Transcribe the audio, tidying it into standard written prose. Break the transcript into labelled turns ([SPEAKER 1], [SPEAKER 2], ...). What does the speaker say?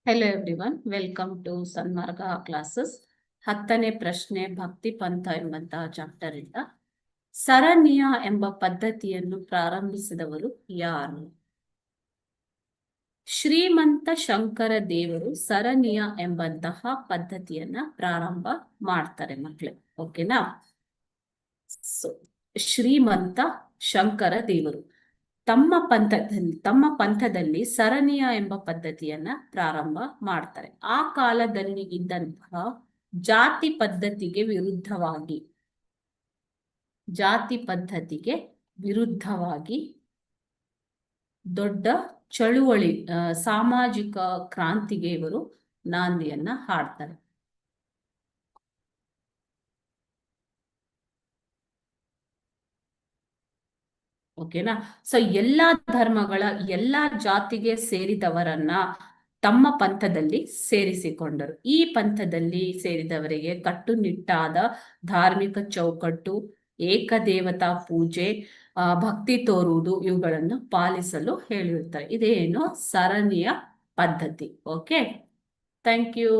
[SPEAKER 1] Hello everyone, welcome to Sanmarga classes. 10ನೇ ಪ್ರಶ್ನೆ ಭಕ್ತಿ ಪಂಥ ಎಂಬಂತಹ ಚಾಪ್ಟರ್ ಇಂದ ಸರಣಿಯ ಎಂಬ ಪದ್ಧತಿಯನ್ನು ಪ್ರಾರಂಭಿಸಿದವರು ಯಾರು? ಶ್ರೀಮಂತ ಶಂಕರ ದೇವರು ಸರಣಿಯ ಎಂಬಂತಹ ಪದ್ಧತಿಯನ್ನ ಪ್ರಾರಂಭ ಮಾಡ್ತಾರೆ ಮಕ್ಕಳೇ. ಓಕೆನಾ? ಶ್ರೀಮಂತ ಶಂಕರ ದೇವರು ತಮ್ಮ ಪಂಥದಲ್ಲಿ ಸರಣಿಯ ಎಂಬ ಪದ್ಧತಿಯನ್ನ ಪ್ರಾರಂಭ ಮಾಡ್ತಾರೆ. ಆ ಕಾಲದಲ್ಲಿ ಇದ್ದಂತಹ ಜಾತಿ ಪದ್ಧತಿಗೆ ವಿರುದ್ಧವಾಗಿ ದೊಡ್ಡ ಚಳುವಳಿ, ಸಾಮಾಜಿಕ ಕ್ರಾಂತಿಗೆ ಇವರು ನಾಂದಿಯನ್ನ ಹಾಡ್ತಾರೆ. ಓಕೆನಾ? ಸೊ ಎಲ್ಲಾ ಧರ್ಮಗಳ ಎಲ್ಲಾ ಜಾತಿಗೆ ಸೇರಿದವರನ್ನ ತಮ್ಮ ಪಂಥದಲ್ಲಿ ಸೇರಿಸಿಕೊಂಡರು. ಈ ಪಂಥದಲ್ಲಿ ಸೇರಿದವರಿಗೆ ಕಟ್ಟುನಿಟ್ಟಾದ ಧಾರ್ಮಿಕ ಚೌಕಟ್ಟು, ಏಕದೇವತಾ ಪೂಜೆ, ಭಕ್ತಿ ತೋರುವುದು ಇವುಗಳನ್ನು ಪಾಲಿಸಲು ಹೇಳಿರುತ್ತಾರೆ. ಇದೇನು ಸರಣಿಯ ಪದ್ಧತಿ. Okay, thank you.